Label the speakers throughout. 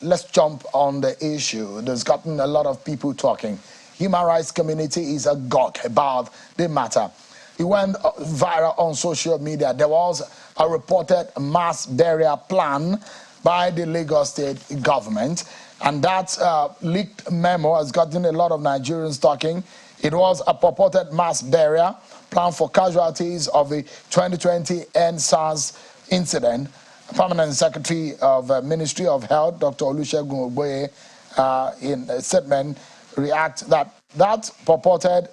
Speaker 1: let's jump on the issue. There's gotten a lot of people talking. Human rights community is agog about the matter. It went viral on social media. There was a reported mass burial plan by the Lagos state government, and that leaked memo has gotten a lot of Nigerians talking. It was a purported mass burial plan for casualties of the 2020 ENDSARS incident. Permanent Secretary of Ministry of Health, Dr. Olusegun Ogboye, in a statement, reacts that purported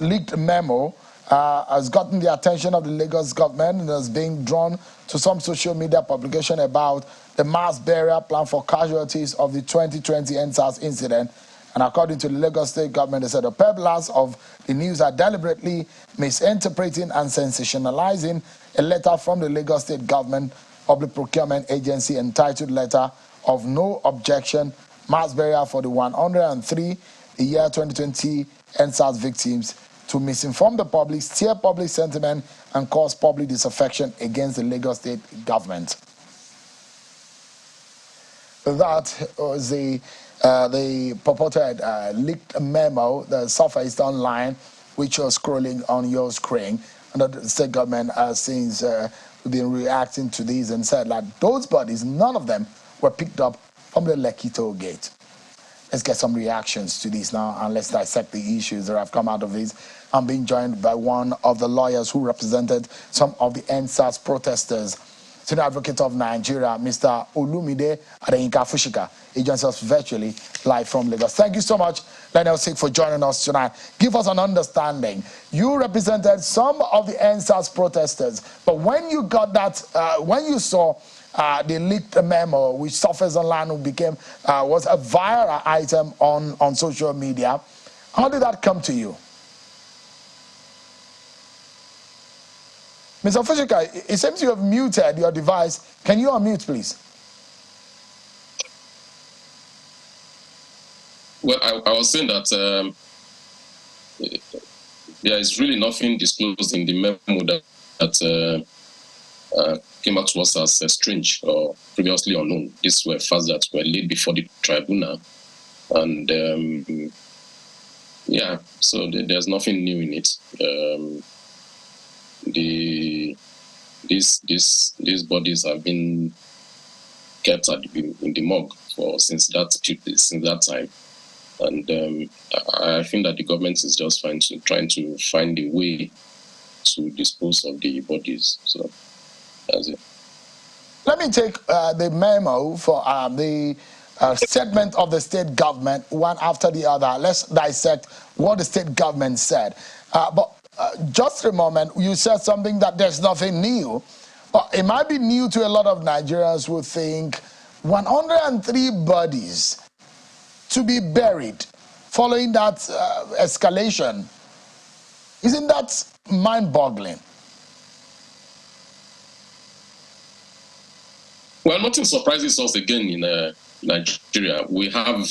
Speaker 1: leaked memo has gotten the attention of the Lagos government and is being drawn to some social media publication about the mass burial plan for casualties of the 2020 ENDSARS incident. And according to the Lagos state government, they said the peddlers of the news are deliberately misinterpreting and sensationalizing a letter from the Lagos state government public procurement agency entitled Letter of No Objection, Mass Burial for the 103 the year 2020 ENDSARS victims, to misinform the public, steer public sentiment, and cause public disaffection against the Lagos state government. That was the purported leaked memo that surfaced online, which you're scrolling on your screen. And the state government has since been reacting to these and said that those bodies, none of them were picked up from the Lekki toll gate. Let's get some reactions to this now, and let's dissect the issues that have come out of this. I'm being joined by one of the lawyers who represented some of the ENDSARS protesters, Senior Advocate of Nigeria, Mr. Olumide Adeyinka Fushika. He joins us virtually live from Lagos. Thank you so much, Daniel Sik, for joining us tonight. Give us an understanding. You represented some of the ENDSARS protesters, but when you got that, when you saw the leaked memo, which surfaced online, was a viral item on social media, how did that come to you? Mr. Fushika, it seems you have muted your device. Can you unmute, please?
Speaker 2: Well, I was saying that there is really nothing disclosed in the memo that came out to us as strange or previously unknown. These were facts that were laid before the tribunal. And yeah, so there's nothing new in it. These bodies have been kept in the morgue since that time, and I think that the government is just trying to find a way to dispose of the bodies. So that's it.
Speaker 1: Let me take the memo for the statement of the state government one after the other. Let's dissect what the state government said. But just a moment, you said something that there's nothing new. But it might be new to a lot of Nigerians who think 103 bodies to be buried following that escalation. Isn't that mind-boggling?
Speaker 2: Well, nothing surprises us again in Nigeria. We have,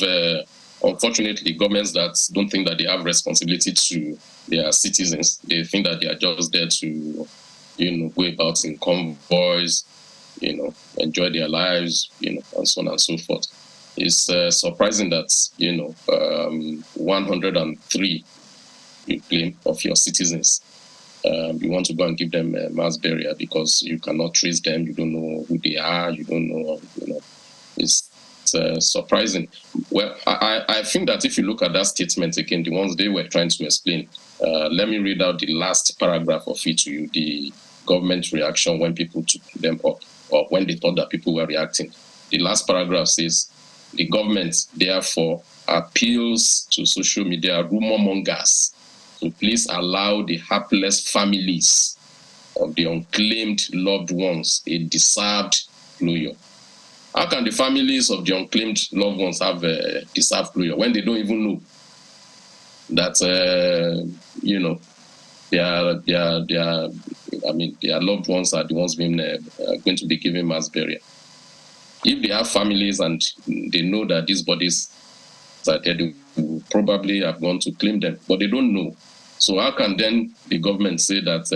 Speaker 2: unfortunately, governments that don't think that they have responsibility to their citizens. They think that they are just there to, go about in convoys, enjoy their lives, and so on and so forth. It's surprising that, 103 you claim of your citizens, you want to go and give them a mass burial because you cannot trace them, you don't know who they are, you don't know, it's surprising. Well, I think that if you look at that statement again, the ones they were trying to explain, let me read out the last paragraph of it to you, the government reaction when people took them up, or when they thought that people were reacting. The last paragraph says, the government therefore appeals to social media rumor mongers to please allow the hapless families of the unclaimed loved ones a deserved closure. How can the families of the unclaimed loved ones have a deserved closure when they don't even know that, their loved ones are the ones being going to be given mass burial? If they have families and they know that these bodies are there, they will probably have gone to claim them, but they don't know. So how can then the government say that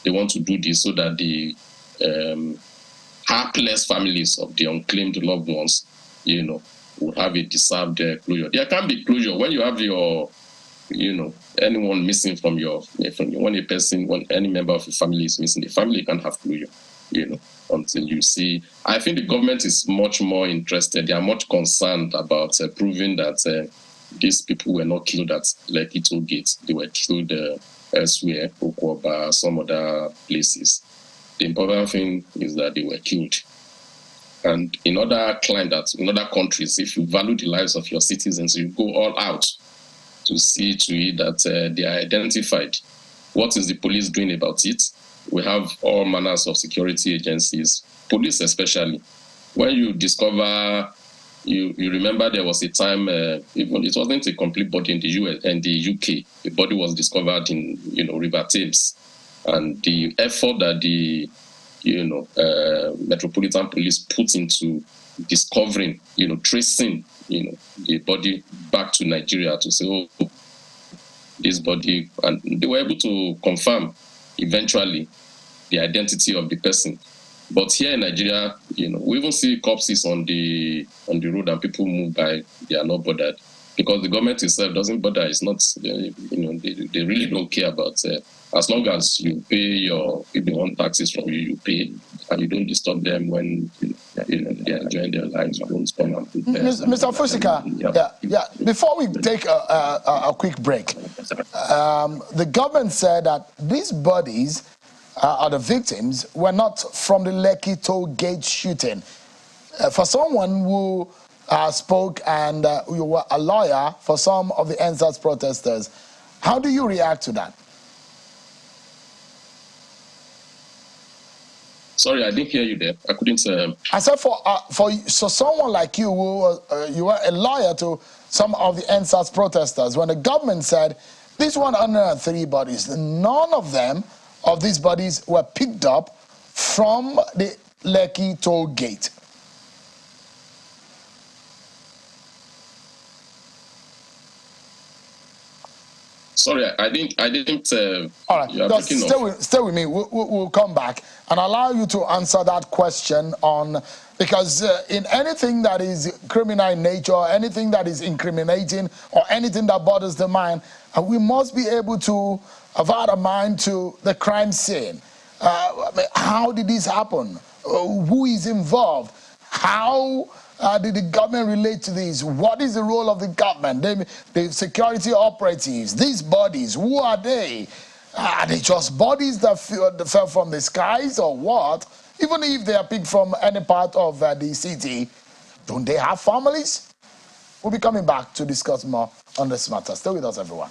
Speaker 2: they want to do this so that the hapless families of the unclaimed loved ones, would have a deserved closure. There can be closure when you have your, anyone missing from when a person, when any member of your family is missing, the family can have closure, until you see. I think the government is much more interested. They are much concerned about proving that these people were not killed at Lekki Toll Gate. They were killed elsewhere, Okwaba, some other places. The important thing is that they were killed. And in other countries, if you value the lives of your citizens, you go all out to see to it that they are identified. What is the police doing about it? We have all manners of security agencies, police especially. When you discover, you remember there was a time, even it wasn't a complete body in the US and the UK. The body was discovered in River Thames, and the effort that the Metropolitan Police put into discovering, tracing, the body back to Nigeria to say, oh, this body, and they were able to confirm eventually the identity of the person. But here in Nigeria, we even see corpses on the road and people move by. They are not bothered because the government itself doesn't bother. It's not, they really don't care about. As long as you pay if they want taxes from you, you pay, and you don't disturb them when they are enjoying their lives. You don't come and put them.
Speaker 1: Mr. Fushika, yeah. Before we take a quick break, the government said that these bodies are the victims were not from the Lekki Toll Gate shooting. For someone who spoke and you were a lawyer for some of the ENDSARS protesters, how do you react to that?
Speaker 2: Sorry, I didn't hear you there. I couldn't.
Speaker 1: I said so someone like you, who you were a lawyer to some of the ENDSARS protesters, when the government said these 103 bodies, none of these bodies were picked up from the Lekki Toll Gate.
Speaker 2: Sorry, I didn't.
Speaker 1: All right, just stay with me. We'll come back and allow you to answer that question because in anything that is criminal in nature, anything that is incriminating, or anything that bothers the mind, we must be able to avert our mind to the crime scene. How did this happen? Who is involved? How did the government relate to this? What is the role of the government? The security operatives, these bodies, who are they? Are they just bodies that fell from the skies or what? Even if they are picked from any part of the city, don't they have families? We'll be coming back to discuss more on this matter. Stay with us, everyone.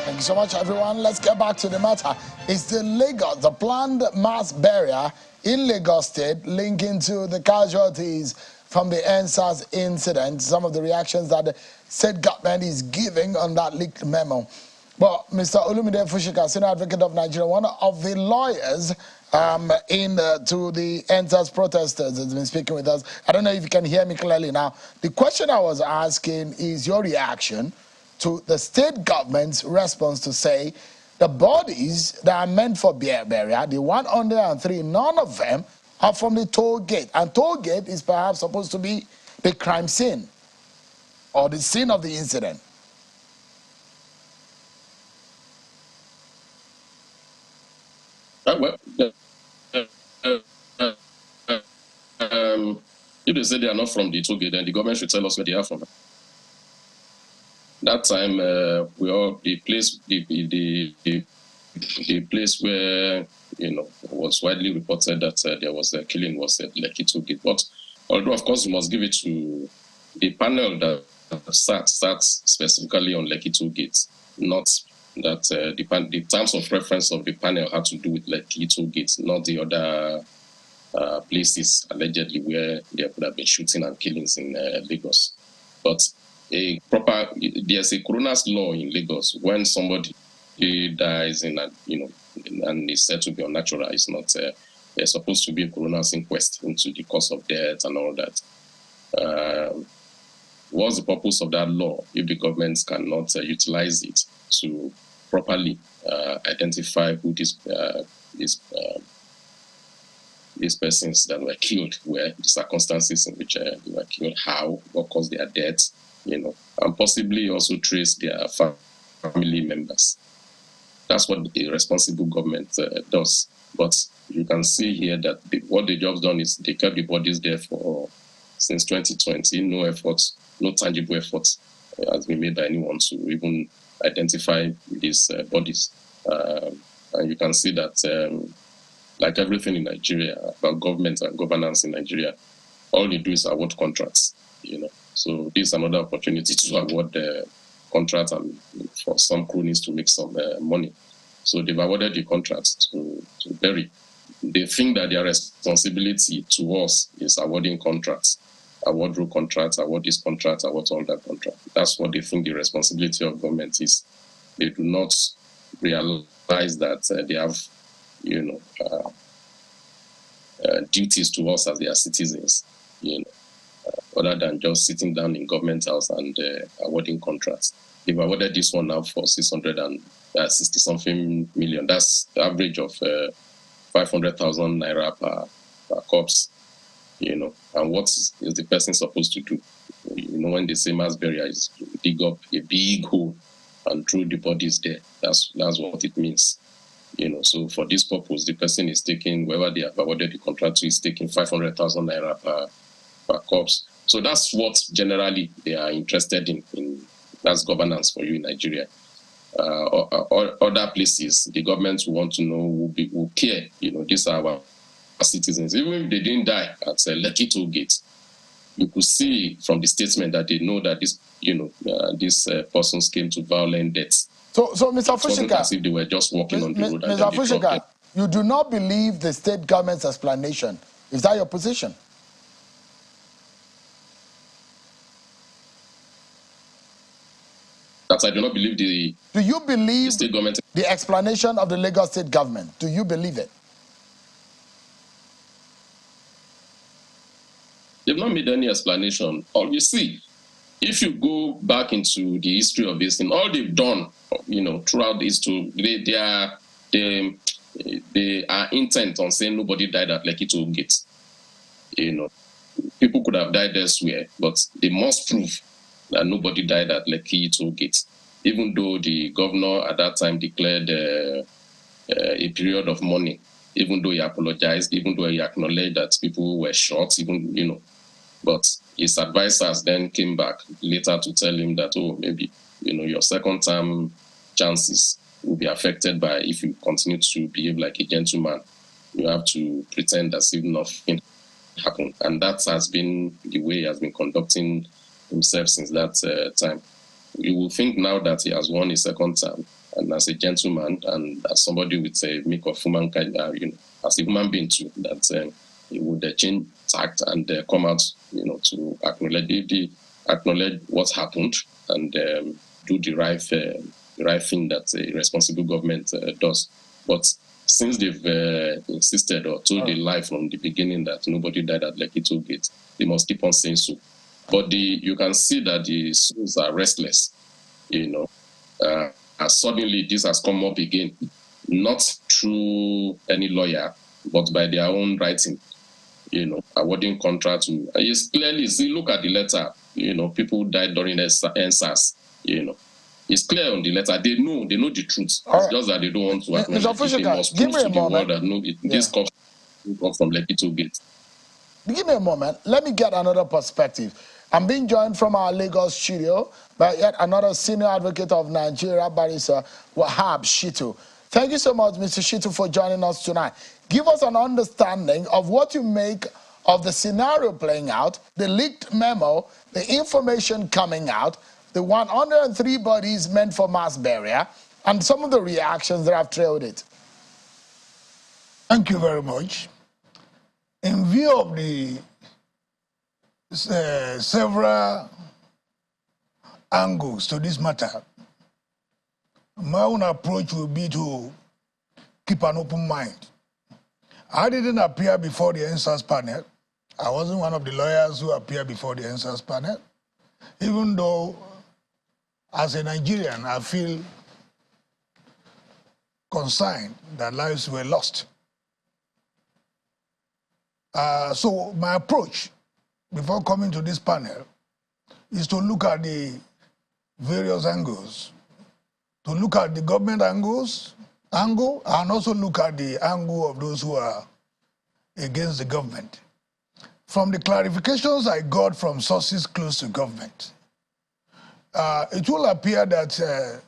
Speaker 1: Thank you so much, everyone. Let's get back to the matter. It's the planned mass burial in Lagos State linking to the casualties from the ENDSARS incident, some of the reactions that the state government is giving on that leaked memo. But Mr. Olumide Fushika, Senior Advocate of Nigeria, one of the lawyers to the ENDSARS protesters, has been speaking with us. I don't know if you can hear me clearly now. The question I was asking is your reaction to the state government's response to say the bodies that are meant for burial, the 103, none of them are from the toll gate. And toll gate is perhaps supposed to be the crime scene or the scene of the incident.
Speaker 2: If they say they are not from the toll gate, then the government should tell us where they are from. That time, the place where was widely reported that there was a killing was at Lekki Toll Gate. But although of course we must give it to the panel that sat specifically on Lekki Toll Gate, not that the terms of reference of the panel had to do with Lekki Toll Gate, not the other places allegedly where there could have been shooting and killings in Lagos. But there's a coroner's law in Lagos. When somebody dies and is said to be unnatural, it's not. There's supposed to be a coroner's inquest into the cause of death and all that. What's the purpose of that law if the government cannot utilize it to properly identify who these these persons that were killed, were the circumstances in which they were killed, how, what caused their deaths, and possibly also trace their family members. That's what the responsible government does. But you can see here that what the job's done is they kept the bodies there since 2020. No effort, no tangible effort has been made by anyone to even identify these bodies. And you can see that, like everything in Nigeria, about government and governance in Nigeria, all they do is award contracts. So this is another opportunity to award the contract and for some cronies to make some money. So they've awarded the contracts to bury. They think that their responsibility to us is awarding contracts, award road contracts, award this contract, award all that contract. That's what they think the responsibility of government is. They do not realize that they have, duties to us as their citizens, other than just sitting down in government house and awarding contracts. They've awarded this one now for 660-something million. That's the average of 500,000 naira per corpse, And what is the person supposed to do? When they say mass burial is to dig up a big hole and throw the bodies there. That's what it means. So for this purpose, the person is taking, whoever they have awarded the contract to is taking 500,000 naira per corpse. So that's what generally they are interested in. That's governance for you in Nigeria. Other places, the government will want to know, will care. These are our citizens. Even if they didn't die at Lekki Toll Gate, you could see from the statement that they know that these persons came to violent deaths.
Speaker 1: So Mr. Fushika,
Speaker 2: as if they were just walking on the road.
Speaker 1: Mr. Fushika, you do not believe the state government's explanation. Is that your position?
Speaker 2: That I do not believe the.
Speaker 1: Do you believe
Speaker 2: the state government?
Speaker 1: The explanation of the Lagos state government? Do you believe it?
Speaker 2: They've not made any explanation. Obviously, if you go back into the history of this thing, all they've done, throughout this, they are intent on saying nobody died at Lekki Toll Gate. People could have died elsewhere, but they must prove that nobody died at Lekki Toll Gate, even though the governor at that time declared a period of mourning, even though he apologized, even though he acknowledged that people were shot, but his advisors then came back later to tell him that, maybe, your second term chances will be affected by, if you continue to behave like a gentleman, you have to pretend as if nothing happened. And that has been the way he has been conducting himself since that time. You will think now that he has won a second term, and as a gentleman and as somebody with a make of humankind, as a human being too, that he would change tact and come out, to acknowledge what happened and do the right thing that a responsible government does. But since they've insisted or told a lie from the beginning that nobody died at Lekki Toll Gate, they must keep on saying so. But you can see that the souls are restless, suddenly this has come up again, not through any lawyer, but by their own writing, awarding contracts. It's clearly, see, look at the letter, people died during ENDSARS, It's clear on the letter. They know the truth. It's just that they don't want to acknowledge it. They must prove to the world that this comes from Lekki Toll Gate.
Speaker 1: Give me a moment. Let me get another perspective. I'm being joined from our Lagos studio by yet another senior advocate of Nigeria, Barrister Wahab Shitu. Thank you so much, Mr. Shitu, for joining us tonight. Give us an understanding of what you make of the scenario playing out, the leaked memo, the information coming out, the 103 bodies meant for mass burial, and some of the reactions that have trailed it.
Speaker 3: Thank you very much. In view of the several angles to this matter, my own approach will be to keep an open mind. I didn't appear before the ENDSARS panel. I wasn't one of the lawyers who appeared before the ENDSARS panel, even though as a Nigerian, I feel concerned that lives were lost. So my approach before coming to this panel is to look at the various angles, to look at the government angle, and also look at the angle of those who are against the government. From the clarifications I got from sources close to government, it will appear that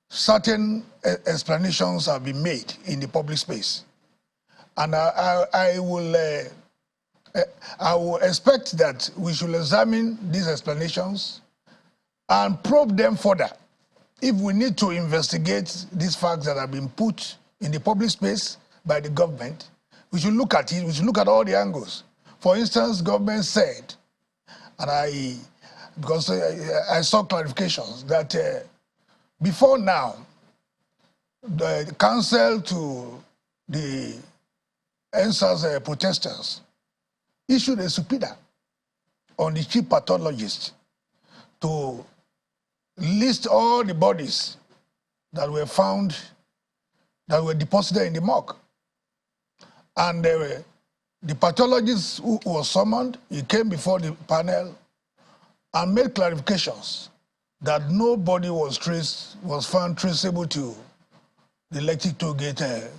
Speaker 3: certain explanations have been made in the public space. And I will expect that we should examine these explanations and probe them further. If we need to investigate these facts that have been put in the public space by the government, we should look at it, we should look at all the angles. For instance, government said, and because I saw clarifications, that before now, the counsel to the ENDSARS protesters issued a subpoena on the chief pathologist to list all the bodies that were found, that were deposited in the morgue. And the pathologist who was summoned, he came before the panel and made clarifications that nobody was found traceable to the Lekki Tollgate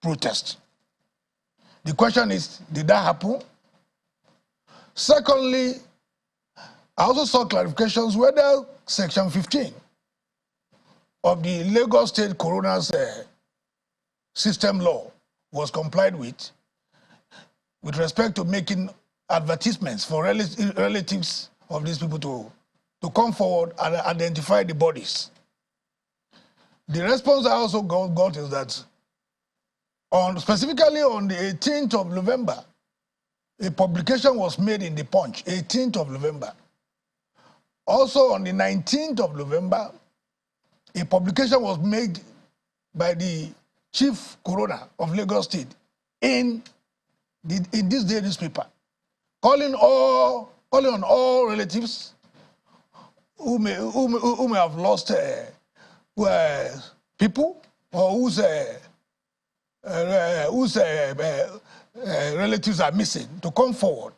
Speaker 3: protest. The question is, did that happen? Secondly, I also saw clarifications whether Section 15 of the Lagos State Coroner's system law was complied with respect to making advertisements for relatives of these people to come forward and identify the bodies. The response I also got is that specifically on the 18th of November, a publication was made in the Punch, 18th of November. Also on the 19th of November, a publication was made by the chief coroner of Lagos State in this day newspaper, calling on all relatives who may have lost people, or whose relatives are missing, to come forward.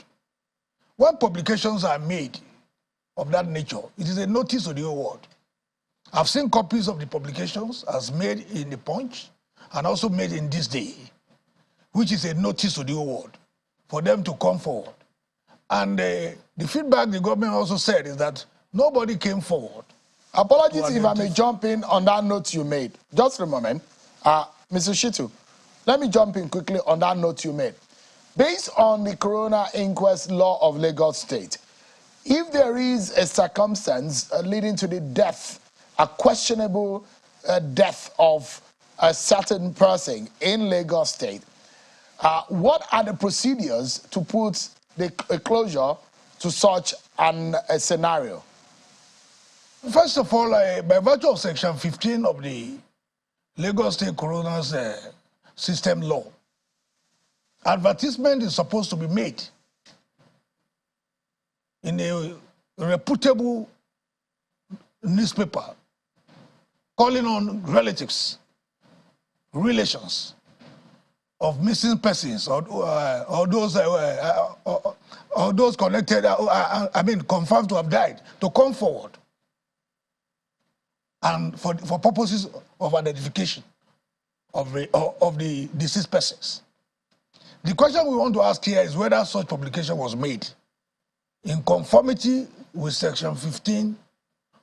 Speaker 3: When publications are made of that nature, it is a notice to the whole world. I've seen copies of the publications as made in the Punch and also made in this day, which is a notice to the whole world for them to come forward. And the feedback the government also said is that nobody came forward.
Speaker 1: Apologies if I may jump in on that note you made. Just a moment. Mr. Shitu, let me jump in quickly on that note you made. Based on the Coroner Inquest Law of Lagos State, if there is a circumstance leading to the death, a questionable death of a certain person in Lagos State, what are the procedures to put a closure to such a scenario?
Speaker 3: First of all, by virtue of Section 15 of the Lagos State Coroner's System Law, advertisement is supposed to be made in a reputable newspaper calling on relatives, relations of missing persons or those connected, confirmed to have died, to come forward and for purposes of identification of the deceased persons. The question we want to ask here is whether such publication was made in conformity with Section 15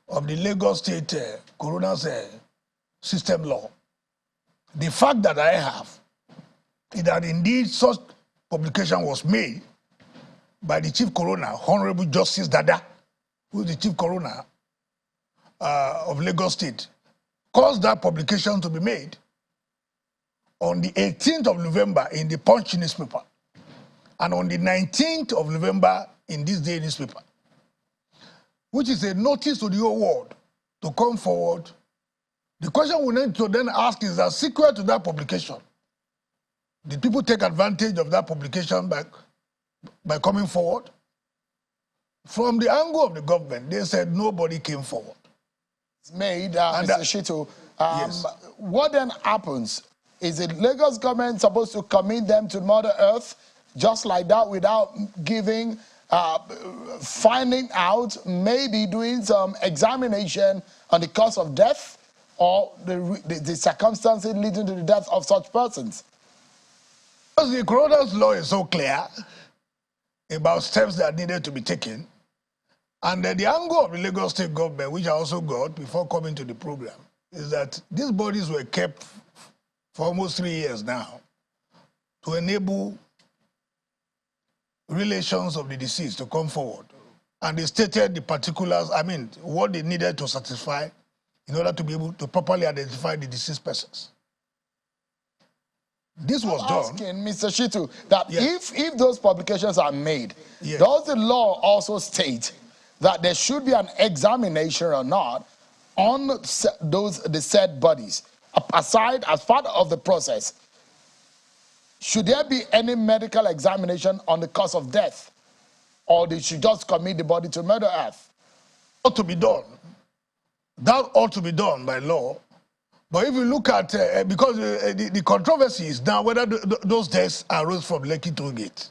Speaker 3: of the Lagos State Coroner's System Law. The fact that I have is that indeed such publication was made by the Chief Coroner, Honorable Justice Dada, who is the Chief Coroner of Lagos State, caused that publication to be made on the 18th of November in the Punch newspaper and on the 19th of November in this day newspaper, which is a notice to the whole world to come forward. The question we need to then ask is that sequel to that publication, did people take advantage of that publication by coming forward? From the angle of the government, they said nobody came forward.
Speaker 1: It's made, Mr. Shitu,
Speaker 3: Yes.
Speaker 1: What then happens? Is the Lagos government supposed to commit them to Mother Earth just like that without giving, finding out, maybe doing some examination on the cause of death or the circumstances leading to the death of such persons?
Speaker 3: Because the coroner's law is so clear about steps that needed to be taken, and the angle of the Lagos state government, which I also got before coming to the program, is that these bodies were kept for almost 3 years now to enable relations of the deceased to come forward. And they stated the particulars, what they needed to satisfy in order to be able to properly identify the deceased persons. This was done.
Speaker 1: Asking Mr. Shitu that
Speaker 3: Yes.
Speaker 1: if those publications are made,
Speaker 3: Yes.
Speaker 1: does the law also state that there should be an examination or not on the said bodies, aside as part of the process? Should there be any medical examination on the cause of death, or they should just commit the body to Mother Earth?
Speaker 3: Ought to be done. That ought to be done by law. But if you look at, because the controversy is now whether those deaths arose from Lekki Toll Gate.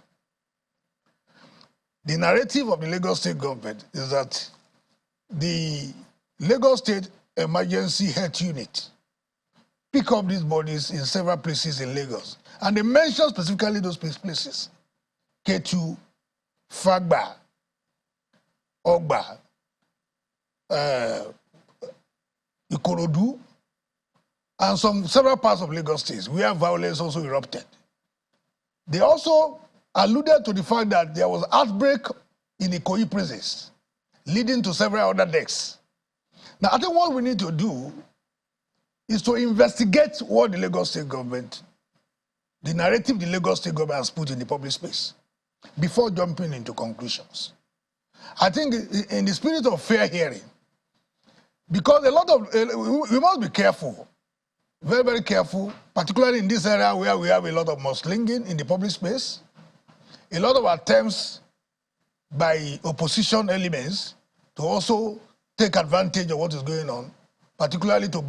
Speaker 3: The narrative of the Lagos state government is that the Lagos State Emergency Health Unit pick up these bodies in several places in Lagos. And they mention specifically those places. Ketu, Fagba, Ogba, Ikorodu, and several parts of Lagos State where violence also erupted. They also alluded to the fact that there was outbreak in the Ikoyi prisons, leading to several other deaths. Now, I think what we need to do is to investigate what the Lagos State government, the narrative the Lagos State government has put in the public space before jumping into conclusions. I think in the spirit of fair hearing, because a lot of, we must be careful, very, very careful, particularly in this area where we have a lot of muslinging in the public space, a lot of attempts by opposition elements to also take advantage of what is going on, particularly to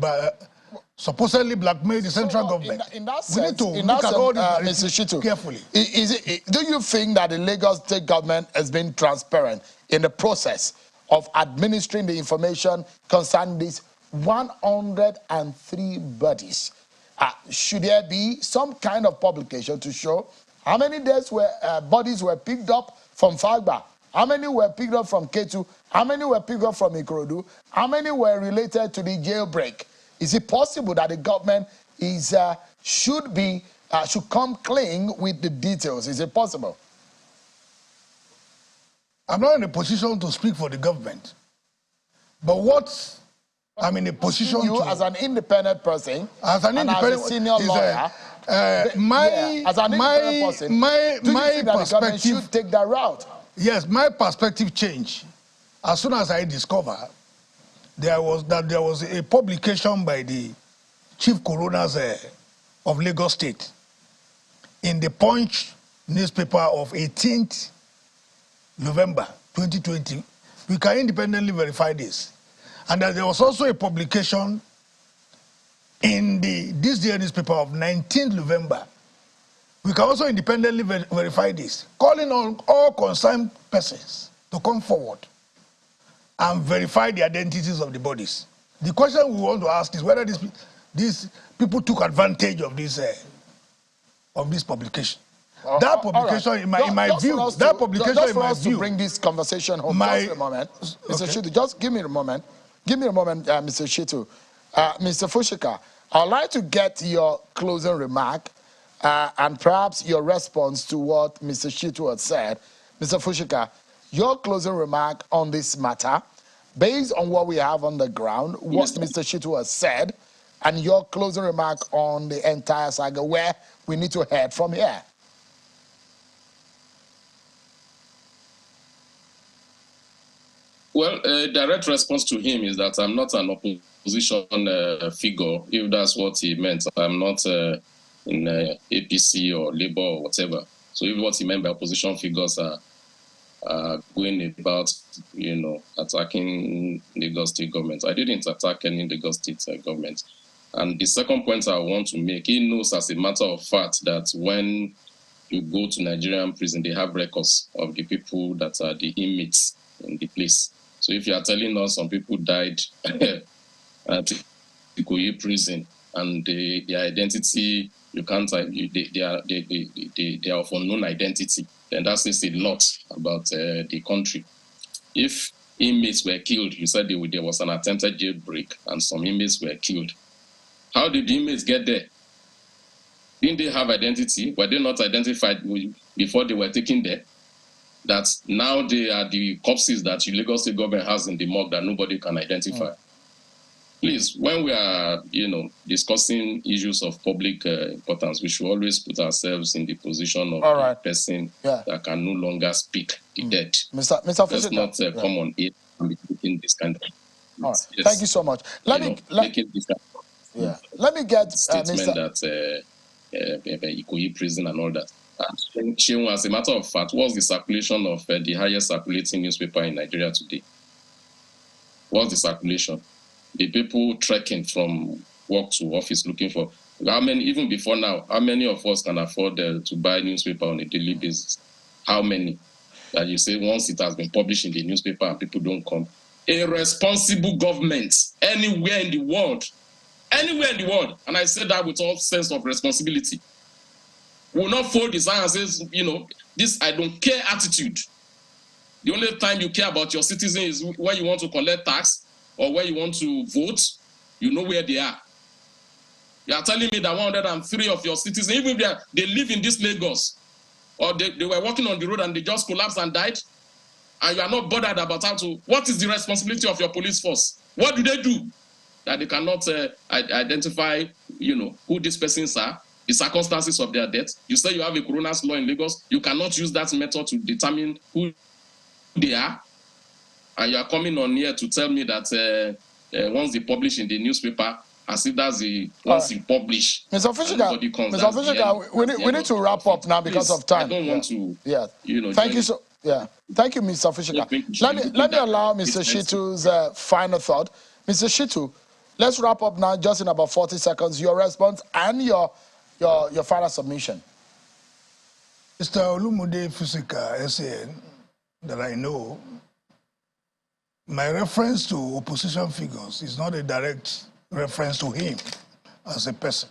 Speaker 3: supposedly blackmail the central government.
Speaker 1: In that
Speaker 3: we
Speaker 1: sense,
Speaker 3: need to look at all this
Speaker 1: Mr. Shitu,
Speaker 3: carefully.
Speaker 1: Do you think that the Lagos state government has been transparent in the process of administering the information concerning these 103 bodies? Should there be some kind of publication to show how many bodies were picked up from Fagba, how many were picked up from Ketu, how many were picked up from Ikorodu, how many were related to the jailbreak? Is it possible that the government should come clean with the details? Is it possible?
Speaker 3: I'm not in a position to speak for the government, but what I'm in a position
Speaker 1: you
Speaker 3: to,
Speaker 1: as an independent person,
Speaker 3: as an independent,
Speaker 1: as a senior lawyer,
Speaker 3: as an independent person, my perspective
Speaker 1: should take that route.
Speaker 3: Yes, my perspective changed as soon as I discovered there was a publication by the chief coroners of Lagos State in the Punch newspaper of 18th November 2020. We can independently verify this. And that there was also a publication in this day newspaper of 19th November. We can also independently verify this, calling on all concerned persons to come forward and verify the identities of the bodies. The question we want to ask is whether these people took advantage of this publication. That publication, right. in my view, that publication,
Speaker 1: just
Speaker 3: in
Speaker 1: for
Speaker 3: my
Speaker 1: us
Speaker 3: view,
Speaker 1: to bring this conversation home, just a moment, Mr. Shitu, just give me a moment. Give me a moment, Mr. Shitu. Mr. Fushika, I'd like to get your closing remark and perhaps your response to what Mr. Shitu had said. Mr. Fushika, your closing remark on this matter, based on what we have on the ground, what Mr. Shitu has said, and your closing remark on the entire saga, where we need to head from here.
Speaker 2: Well, a direct response to him is that I'm not an opposition figure, if that's what he meant. I'm not in APC or Labour or whatever. So if what he meant by opposition figures are going about, attacking Lagos state government, I didn't attack any Lagos state government. And the second point I want to make, he knows as a matter of fact that when you go to Nigerian prison, they have records of the people that are the inmates in the place. So if you are telling us some people died at Ikoyi prison and their identity, you can't, they are of unknown identity, then that says a lot about the country. If inmates were killed, you said there was an attempted jailbreak and some inmates were killed. How did the inmates get there? Didn't they have identity? Were they not identified before they were taken there? That now they are the corpses that the Lagos State government has in the morgue that nobody can identify. Please, when we are, discussing issues of public importance, we should always put ourselves in the position of the person that can no longer speak the dead.
Speaker 1: Mr.
Speaker 2: Let's not come on it and be taking this kind of.
Speaker 1: Yes. Thank you so much. Let me get
Speaker 2: statement that Ikoyi prison and all that. As a matter of fact, what's the circulation of the highest circulating newspaper in Nigeria today? What's the circulation? The people trekking from work to office looking for how many, even before now, how many of us can afford to buy newspaper on a daily basis? How many? That you say once it has been published in the newspaper and people don't come. A responsible government anywhere in the world, and I say that with all sense of responsibility, will not fold his hands and say, this I don't care attitude. The only time you care about your citizens is when you want to collect tax or when you want to vote, you know where they are. You are telling me that 103 of your citizens, even if they live in this Lagos, or they were walking on the road and they just collapsed and died, and you are not bothered about what is the responsibility of your police force? What do they do? That they cannot identify, who these persons are, the circumstances of their death. You say you have a coroner's law in Lagos, you cannot use that method to determine who they are. And you are coming on here to tell me that once they publish in the newspaper, as if that's once you publish.
Speaker 1: Mr. Fisher, we need to wrap up now because of time.
Speaker 2: I don't want to.
Speaker 1: Yeah. Thank you so. Yeah. Thank you, Mr. Fisher. Let me allow Mr. Shitu's final thought. Mr. Shitu, let's wrap up now, just in about 40 seconds. Your response and your final submission.
Speaker 3: Mr. Olumude Fusika, SAN, that I know, my reference to opposition figures is not a direct reference to him as a person.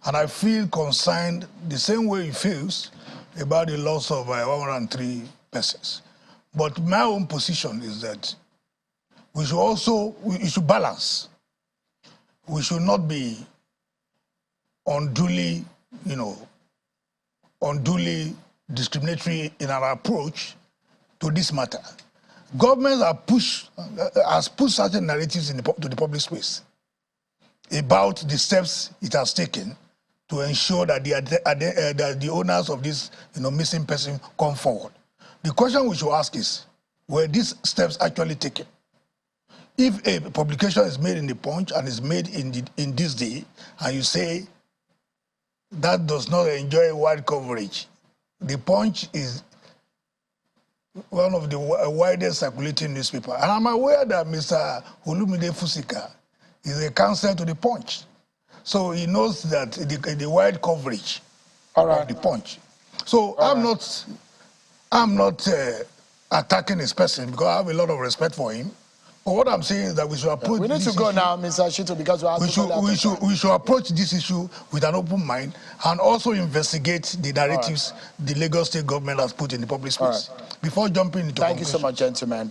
Speaker 3: And I feel concerned the same way he feels about the loss of 103 persons. But my own position is that we should balance. We should not be unduly discriminatory in our approach to this matter. Government has pushed certain narratives to the public space about the steps it has taken to ensure that the owners of this missing person come forward. The question we should ask is, were these steps actually taken? If a publication is made in the Punch and is made in this day, and you say that does not enjoy wide coverage, the Punch is one of the widest circulating newspaper. And I'm aware that Mr. Olumide Fusika is a counsel to the Punch. So he knows that the wide coverage of the Punch. So I'm not attacking his person because I have a lot of respect for him. But what I'm saying is that we should approach
Speaker 1: we need to go now, Mr. Shito, because
Speaker 3: we should approach this issue with an open mind and also investigate the narratives the Lagos State government has put in the public space before jumping into
Speaker 1: Thank you so much, gentlemen.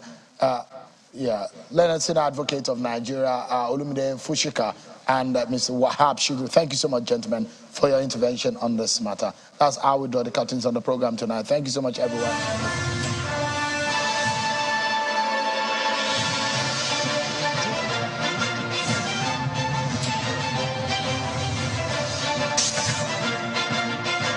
Speaker 1: Leonard Senior Advocate of Nigeria, Olumide Fusika, and Mr. Wahab Shitu. Thank you so much, gentlemen, for your intervention on this matter. That's how we draw the curtains on the program tonight. Thank you so much, everyone.